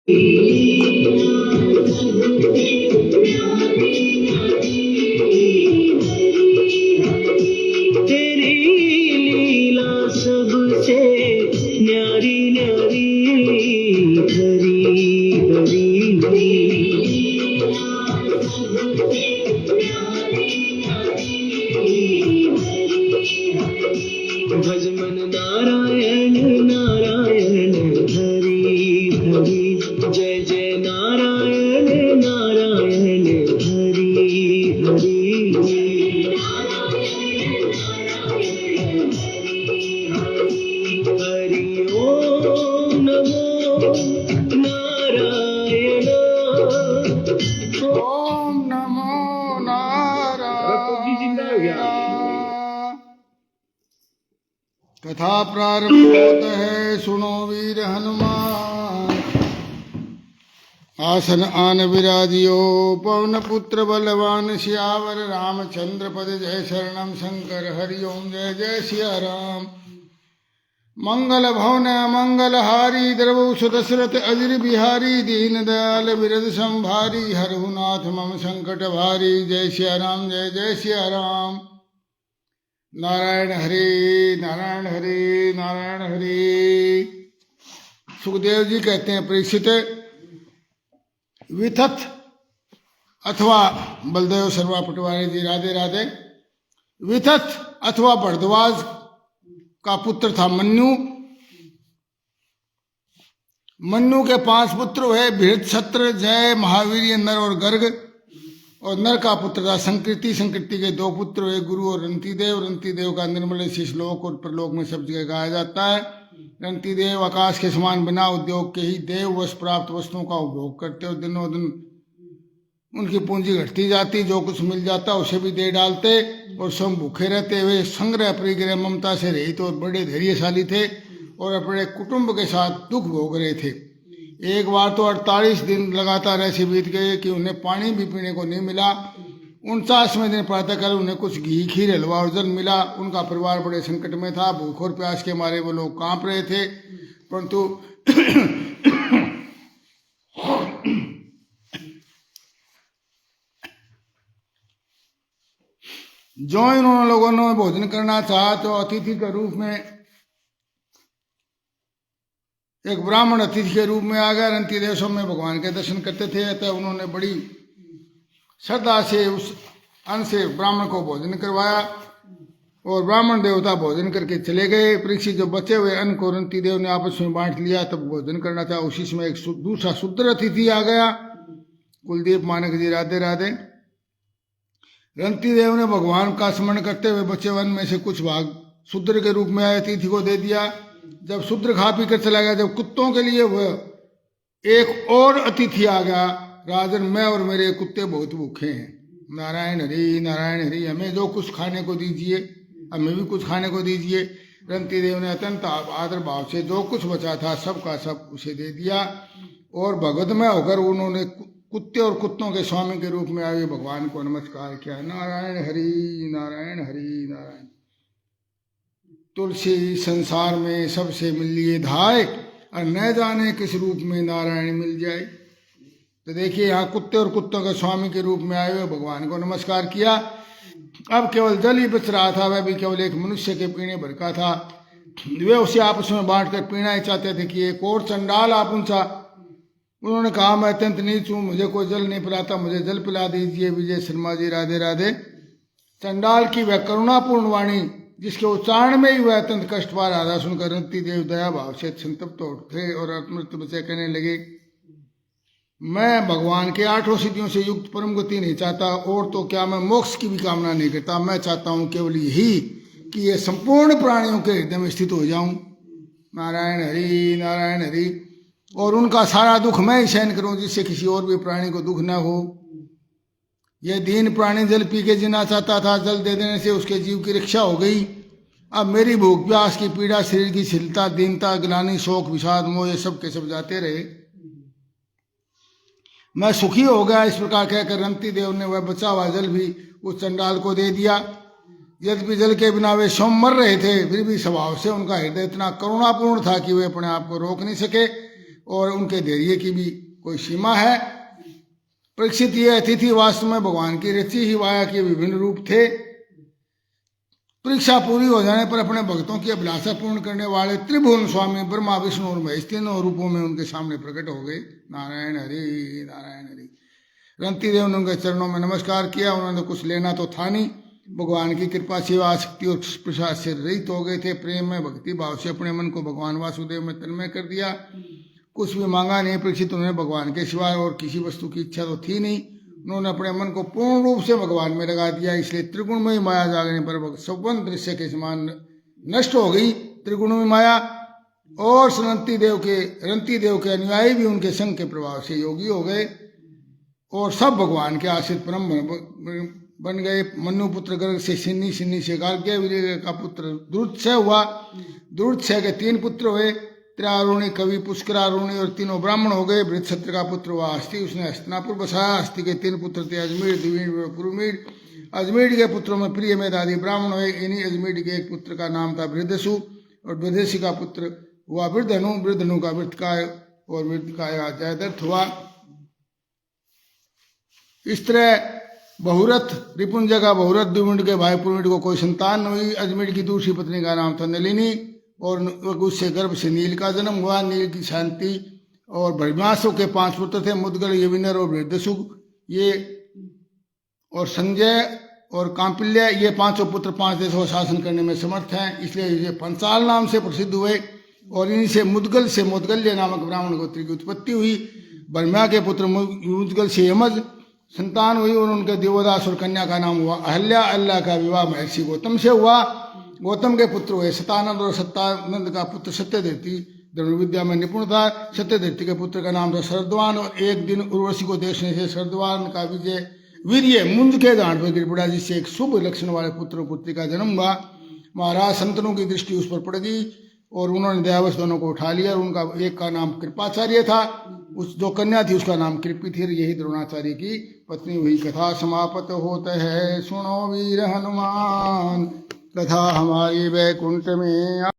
तेरी लीला सबसे न्यारी न्यारी हरी हरी भजमन नारायण नारायण हरि हरि जय जय नारायण नारायण हरि हरि हरि ओम नमो नारायण ओम नमो नारायण। कथा प्रारंभ होता है, सुनो वीर हनुमान। आसन आन विराजियो पवन पुत्र बलवान, सियावर रामचंद्र पद जय शरणम शंकर हरि ओम जय जय सिया राम। मंगल भवन मंगल हारी, द्रवसु दशरथ अजिर बिहारी, दीन दयाल बिरद संभारी, हरहुनाथ मम संकट भारी, जय सिया राम जय जय सिया राम। नारायण हरि नारायण हरि नारायण हरि। सुखदेव जी कहते हैं, परीक्षित, विथत अथवा बलदेव शर्मा पटवारी जी राधे राधे। विथत अथवा भरद्वाज का पुत्र था मन्यु। मन्यु के 5 पुत्र हुए, बृहत्सत्र, जय, महावीर, नर और गर्ग। और नर का पुत्र था संकृति। संकृति के 2 पुत्र हुए, गुरु और रंतिदेव। रंतिदेव का निर्मल शीश लोक और परलोक में सब जगह गाया जाता है। रंतिदेव आकाश के समान बिना उद्योग के ही देव वश प्राप्त वस्तुओं का उपभोग करते, और दिनों दिन उनकी पूंजी घटती जाती। जो कुछ मिल जाता उसे भी दे डालते, और स्वयं भूखे रहते। वे संग्रह परिग्रह ममता से रहित और बड़े धैर्यशाली थे, और अपने कुटुंब के साथ दुख भोग रहे थे। एक बार तो 48 दिन लगातार ऐसे बीत गए कि उन्हें पानी भी पीने को नहीं मिला। 49वें दिन प्रातःकाल उन्हें कुछ घी, खीर, हलवा और जल मिला। उनका परिवार बड़े संकट में था। भूख और प्यास के मारे वो लोग कांप रहे थे, परंतु जो इन्होंने लोगों ने भोजन करना चाहा, तो अतिथि के रूप में एक ब्राह्मण अतिथि के रूप में आ गया। रंती देशों में भगवान के दर्शन करते थे, अतः उन्होंने बड़ी श्रद्धा से उस अन्न से ब्राह्मण को भोजन करवाया, और ब्राह्मण देवता भोजन करके चले गए। परीक्षित जो बचे हुए अन्न को रंती देव ने आपस में बांट लिया। तब भोजन करना था, उसी समय एक दूसरा शूद्र अतिथि आ गया। कुलदीप मानक जी राधे राधे। रंती देव ने भगवान का स्मरण करते हुए बचे हुए अन्न में से कुछ भाग शूद्र के रूप में आए अतिथि को दे दिया। जब शूद्र खा पी कर चला गया, जब कुत्तों के लिए वह एक और अतिथि आ गया, राजन, मैं और मेरे कुत्ते बहुत भूखे हैं। नारायण हरि नारायण हरि, हमें जो कुछ खाने को दीजिए, हमें भी कुछ खाने को दीजिए। रंती देव ने अत्यंत आदर भाव से जो कुछ बचा था सब का सब उसे दे दिया, और भगवतमय होकर उन्होंने कुत्ते और कुत्तों के स्वामी के रूप में आए भगवान को नमस्कार किया। नारायण हरि नारायण हरि नारायण। तुलसी संसार में सबसे मिल लिए धाय, और न जाने किस रूप में नारायण मिल जाए। तो देखिए, यहाँ कुत्ते और कुत्तों के स्वामी के रूप में आए हुए भगवान को नमस्कार किया। अब केवल जल ही बच रहा था, वह भी केवल एक मनुष्य के पीने भर का था। वे उसे आपस में बांट कर पीना ही चाहते थे कि एक और चंडाल आ पहुंचा। उन्होंने कहा, मैं अत्यंत नीच हूँ, मुझे कोई जल नहीं पिलाता, मुझे जल पिला दीजिए। विजय शर्मा जी राधे राधे। चंडाल की वह करुणापूर्ण वाणी, जिसके उच्चारण में ही वह अत्यंत कष्ट पा रहा था, सुनकर रंती देव दया भाव से संतप्त उठे और अमृत बचे कहने लगे, मैं भगवान के 8 सिद्धियों से युक्त परम गति नहीं चाहता, और तो क्या मैं मोक्ष की भी कामना नहीं करता। मैं चाहता हूँ केवल यही कि ये संपूर्ण प्राणियों के हृदय में स्थित हो जाऊं। नारायण हरि नारायण हरि। और उनका सारा दुख मैं ही सहन करूं, जिससे किसी और भी प्राणी को दुख न हो। यह दीन प्राणी जल पी के जीना चाहता था, जल दे देने से उसके जीव की रक्षा हो गई। अब मेरी भूख प्यास की पीड़ा, शरीर की शिथिलता, दीनता, ग्लानि, शोक, विषाद, मोह, ये सब के सब जाते रहे। मैं सुखी हो गया। इस प्रकार कहकर रंती देव ने वह बचा हुआ जल भी उस चंडाल को दे दिया। यद्यपि जल के बिना वे स्वयं मर रहे थे, फिर भी स्वभाव से उनका हृदय इतना करुणापूर्ण था कि वे अपने आप को रोक नहीं सके। और उनके धैर्य की भी कोई सीमा है। परीक्षित ये अतिथि वास्तव में भगवान की रची ही माया के विभिन्न रूप थे। परीक्षा पूरी हो जाने पर अपने भक्तों की अभिलाषा पूर्ण करने वाले त्रिभुवन स्वामी ब्रह्मा विष्णु और महेश तीनों रूपों में उनके सामने प्रकट हो गए। नारायण हरि नारायण हरि। रंती देव ने उनके चरणों में नमस्कार किया। उन्होंने कुछ लेना तो था नहीं, भगवान की कृपा सेवा आसक्ति और प्रसाद से रहित हो गए थे। प्रेम में भक्ति भाव से अपने मन को भगवान वासुदेव में तन्मय कर दिया। कुछ भी मांगा नहीं। परीक्षित उन्हें भगवान के सिवाय और किसी वस्तु की इच्छा तो थी नहीं। उन्होंने अपने मन को पूर्ण रूप से भगवान में लगा दिया। इसलिए त्रिगुणमयी माया जागने पर सपन दृश्य के समान नष्ट हो गई त्रिगुणमयी माया। और रंती देव के अनुयायी भी उनके संग के प्रभाव से योगी हो गए और सब भगवान के आश्रित परम बन गए। मनु पुत्र गर्ग से सिन्नी से गार्ग्य वीर्य का पुत्र दुर्धक्षय हुआ। दुर्धक्षय के 3 पुत्र हुए, त्रारुणी, कवि, पुष्करारुणी और तीनों ब्राह्मण हो गए। वृद्धक्षत्र का पुत्र हुआ हस्ती, उसने हस्तिनापुर बसाया। हस्ती के 3 पुत्र थे, अजमेर, द्विवीड व पुरुमीड। अजमेर के पुत्रों में प्रिय में आदि ब्राह्मण हुए। इन्हीं अजमेर के एक पुत्र का नाम था वृद्धसु और वृद्धसी का पुत्र हुआ वृद्धनु। वृद्धनु का वृद्धकाय और वृद्धकाय का जयद्रथ हुआ। इस तरह बहुरथ रिपुंजय का बहुरथ द्विविड के भाई पुरुमीड को कोई संतान न हुई। अजमेर की दूसरी पत्नी का नाम था नलिनी और उससे गर्भ से नील का जन्म हुआ। नील की शांति और भरमासु के 5 पुत्र थे, मुदगल, यविनर और वृद्धसुख ये और संजय और कांपिल्य। ये 5 पुत्र 5 देशों का शासन करने में समर्थ हैं, इसलिए ये पंचाल नाम से प्रसिद्ध हुए। और इन्हीं से मुदगल्य नामक ब्राह्मण गोत्र की उत्पत्ति हुई। ब्रह्मा के पुत्र मुदगल से यमज संतान हुई और उनके देवदास और कन्या का नाम हुआ अहल्या। अहल्या का विवाह महर्षि गौतम से हुआ। गौतम के पुत्र हुए सतानंद और सत्यानंद का पुत्र सत्यधृति धनुर्विद्या में निपुण था। सत्यधृति के पुत्र का नाम था शरद्वान। और एक दिन उर्वशी को देखने से शरद्वान का वीर्य मुंज के गांठ पर गिर पड़ा, जिससे एक शुभ लक्षण वाले पुत्र और पुत्री का जन्म हुआ। महाराज संतनों की दृष्टि उस पर पड़ गई और उन्होंने दयावश दोनों को उठा लिया। और उनका एक का नाम कृपाचार्य था, उस जो कन्या थी उसका नाम कृपी थी। यही द्रोणाचार्य की पत्नी हुई। कथा समाप्त होता है, सुनो वीर हनुमान, कथा हमारी वैकुंठ में।